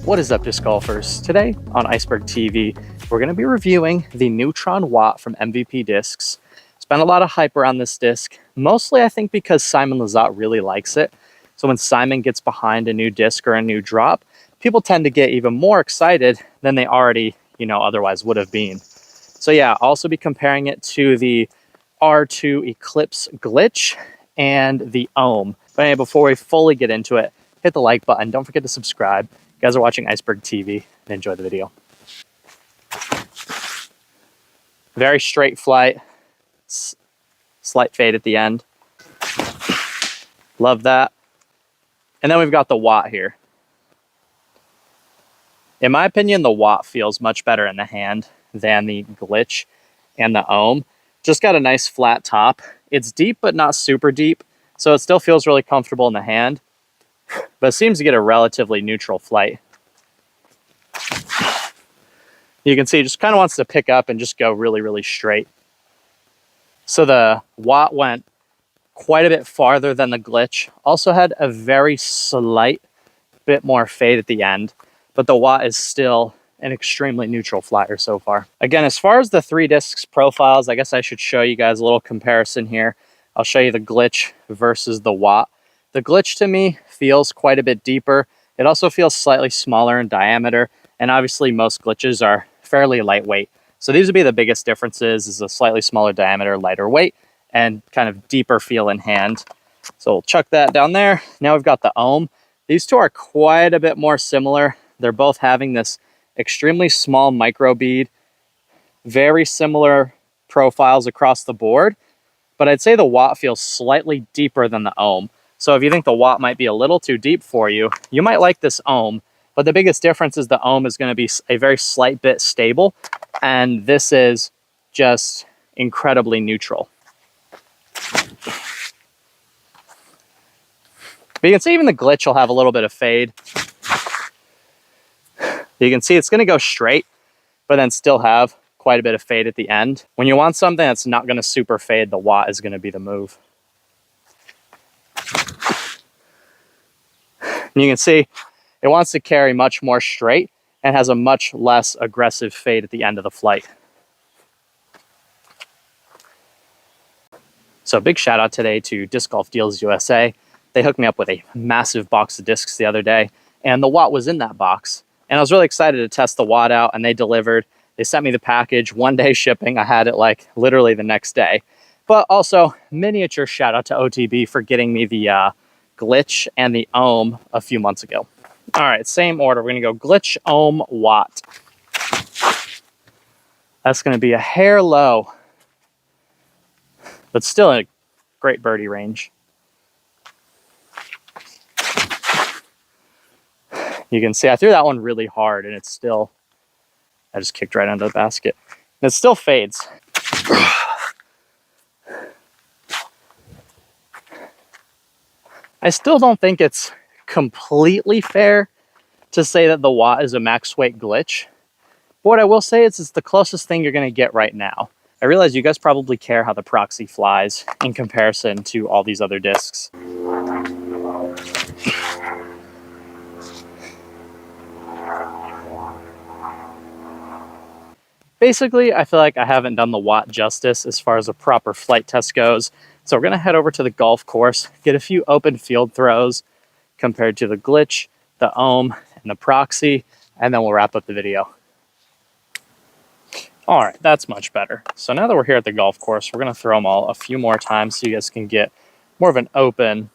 What is up, disc golfers? Today on Iceberg TV, we're going to be reviewing the Neutron Watt from MVP Discs. There's been a lot of hype around this disc, mostly I think because Simon Lizotte really likes it. So when Simon gets behind a new disc or a new drop, people tend to get even more excited than they already, otherwise would have been. So yeah, I'll also be comparing it to the R2 Eclipse Glitch and the Ohm. But anyway, before we fully get into it, hit the like button. Don't forget to subscribe. You guys are watching Iceberg TV, and enjoy the video. Very straight flight, slight fade at the end. Love that. And then we've got the Watt here. In my opinion, the Watt feels much better in the hand than the Glitch and the Ohm. Just got a nice flat top. It's deep, but not super deep, so it still feels really comfortable in the hand, but it seems to get a relatively neutral flight. You can see it just kind of wants to pick up and just go really, really straight. So the Watt went quite a bit farther than the Glitch. Also had a very slight bit more fade at the end, but the Watt is still an extremely neutral flyer so far. Again, as far as the three discs profiles, I guess I should show you guys a little comparison here. I'll show you the Glitch versus the Watt. The Glitch to me feels quite a bit deeper. It also feels slightly smaller in diameter, and obviously most Glitches are fairly lightweight. So these would be the biggest differences, is a slightly smaller diameter, lighter weight, and kind of deeper feel in hand. So we'll chuck that down there. Now we've got the Ohm. These two are quite a bit more similar. They're both having this extremely small micro bead, very similar profiles across the board, but I'd say the Watt feels slightly deeper than the Ohm. So if you think the Watt might be a little too deep for you, you might like this Ohm, but the biggest difference is the Ohm is going to be a very slight bit stable, and this is just incredibly neutral. But you can see even the Glitch will have a little bit of fade. You can see it's going to go straight, but then still have quite a bit of fade at the end. When you want something that's not going to super fade, the Watt is going to be the move. And you can see it wants to carry much more straight and has a much less aggressive fade at the end of the flight. So big shout out today to Disc Golf Deals USA. They hooked me up with a massive box of discs the other day, and the Watt was in that box. And I was really excited to test the Watt out, and they delivered. They sent me the package, 1-day shipping. I had it like literally the next day. But also, miniature shout out to OTB for getting me the Glitch and the Ohm a few months ago. All right, same order. We're going to go Glitch, Ohm, Watt. That's going to be a hair low, but still a great birdie range. You can see I threw that one really hard, and it's still, I just kicked right under the basket. And it still fades. I still don't think it's completely fair to say that the Watt is a max weight Glitch. But what I will say is it's the closest thing you're going to get right now. I realize you guys probably care how the Proxy flies in comparison to all these other discs. Basically, I feel like I haven't done the Watt justice as far as a proper flight test goes. So we're going to head over to the golf course, get a few open field throws compared to the Glitch, the Ohm, and the Proxy, and then we'll wrap up the video. All right, that's much better. So now that we're here at the golf course, we're going to throw them all a few more times so you guys can get more of an open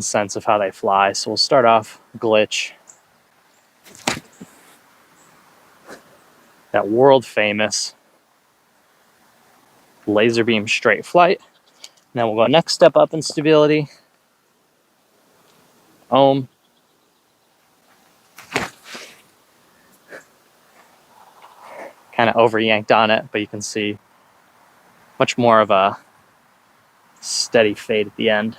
sense of how they fly. So we'll start off Glitch. That world famous laser beam straight flight. Then we'll go next step up in stability. Ohm. Kind of over yanked on it, but you can see much more of a steady fade at the end.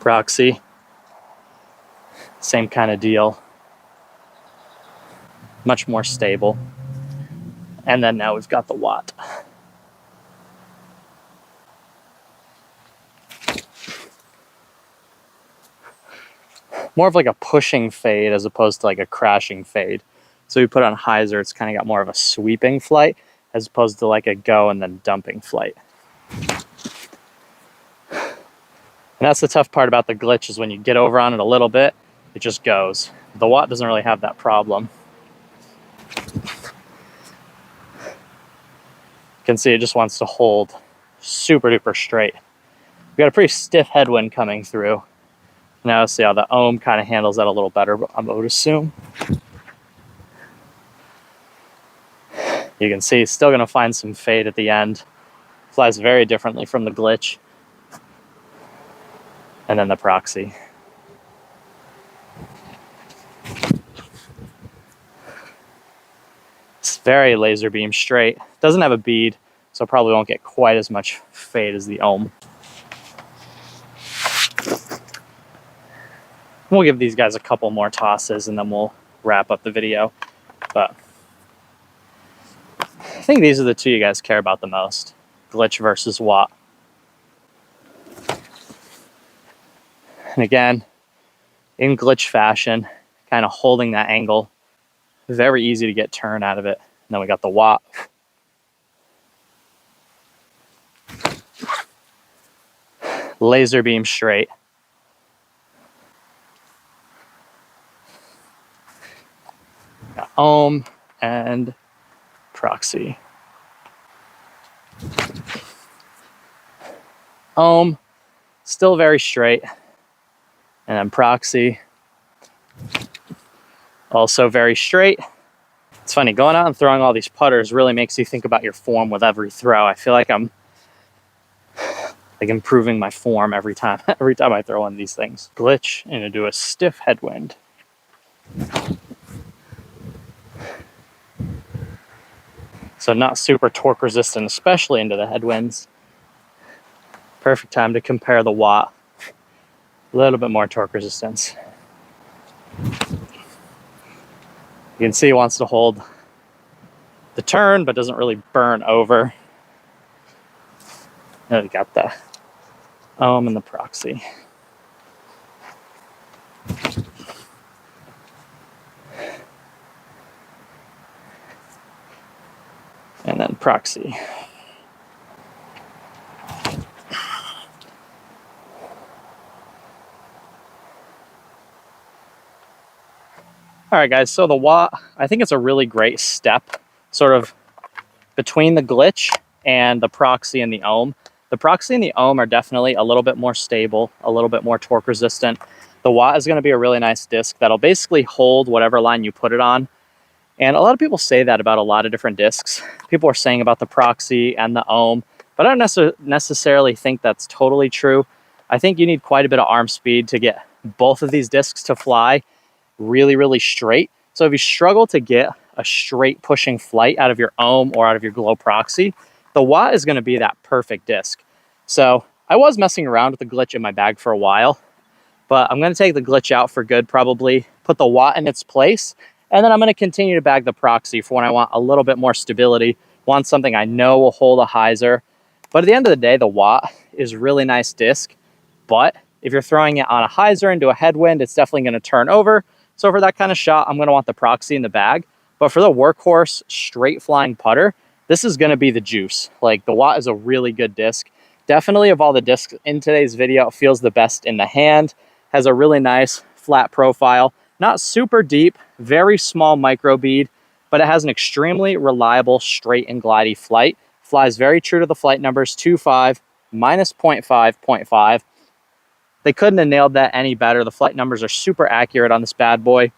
Proxy. Same kind of deal. Much more stable. And then now we've got the Watt. more of like a pushing fade as opposed to like a crashing fade. So we put on hyzer, it's kind of got more of a sweeping flight as opposed to like a go and then dumping flight. And that's the tough part about the glitch, is when you get over on it a little bit, it just goes. The Watt doesn't really have that problem. You can see it just wants to hold super duper straight. We got a pretty stiff headwind coming through. Now see how the ohm kind of handles that a little better, I would assume. You can see it's still going to find some fade at the end. Flies very differently from the glitch. And then the proxy. It's very laser beam straight. Doesn't have a bead, so probably won't get quite as much fade as the ohm. We'll give these guys a couple more tosses and then we'll wrap up the video. But I think these are the two you guys care about the most. Glitch versus Watt. And again, in glitch fashion, kind of holding that angle. Very easy to get turn out of it. And then we got the Watt. Laser beam straight. Got ohm and proxy. Ohm, still very straight. And then proxy, also very straight. It's funny, going out and throwing all these putters really makes you think about your form with every throw. I feel like I'm like improving my form every time I throw one of these things. Glitch and do a stiff headwind. So not super torque resistant, especially into the headwinds. Perfect time to compare the Watt. A little bit more torque resistance. You can see it wants to hold the turn, but doesn't really burn over. Now we got the ohm and the proxy. And then proxy. All right, guys, so the Watt, I think it's a really great step sort of between the glitch and the proxy and the ohm. The proxy and the ohm are definitely a little bit more stable, a little bit more torque resistant. The Watt is going to be a really nice disc that'll basically hold whatever line you put it on. And a lot of people say that about a lot of different discs. People are saying about the proxy and the ohm, but I don't necessarily think that's totally true. I think you need quite a bit of arm speed to get both of these discs to fly really, really straight. So if you struggle to get a straight pushing flight out of your ohm or out of your glow proxy, the Watt is going to be that perfect disc. So I was messing around with the glitch in my bag for a while, but I'm going to take the glitch out for good, probably put the Watt in its place, and then I'm going to continue to bag the proxy for when I want a little bit more stability, want something I know will hold a hyzer. But at the end of the day, the Watt is a really nice disc, but if you're throwing it on a hyzer into a headwind, it's definitely going to turn over. So for that kind of shot, I'm going to want the proxy in the bag. But for the workhorse straight flying putter, this is going to be the juice. Like, the Watt is a really good disc. Definitely, of all the discs in today's video, it feels the best in the hand. Has a really nice flat profile. Not super deep, very small micro bead, but it has an extremely reliable straight and glidey flight. Flies very true to the flight numbers, 2.5, minus 0.5, 0.5. They couldn't have nailed that any better. The flight numbers are super accurate on this bad boy.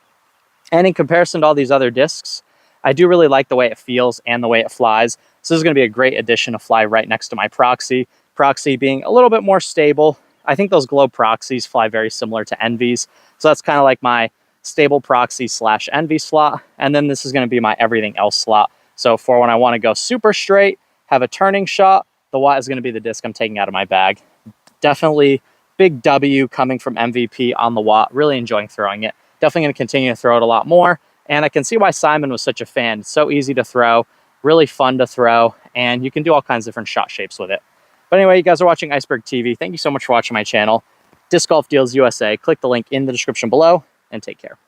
And in comparison to all these other discs, I do really like the way it feels and the way it flies. So this is going to be a great addition to fly right next to my proxy. Proxy being a little bit more stable. I think those glow proxies fly very similar to Envy's. So that's kind of like my stable proxy / Envy slot. And then this is going to be my everything else slot. So for when I want to go super straight, have a turning shot, the Watt is going to be the disc I'm taking out of my bag. Definitely big W coming from MVP on the Watt. Really enjoying throwing it. Definitely going to continue to throw it a lot more. And I can see why Simon was such a fan. It's so easy to throw, really fun to throw, and you can do all kinds of different shot shapes with it. But anyway, you guys are watching Iceberg TV. Thank you so much for watching my channel. Disc Golf Deals USA. Click the link in the description below and take care.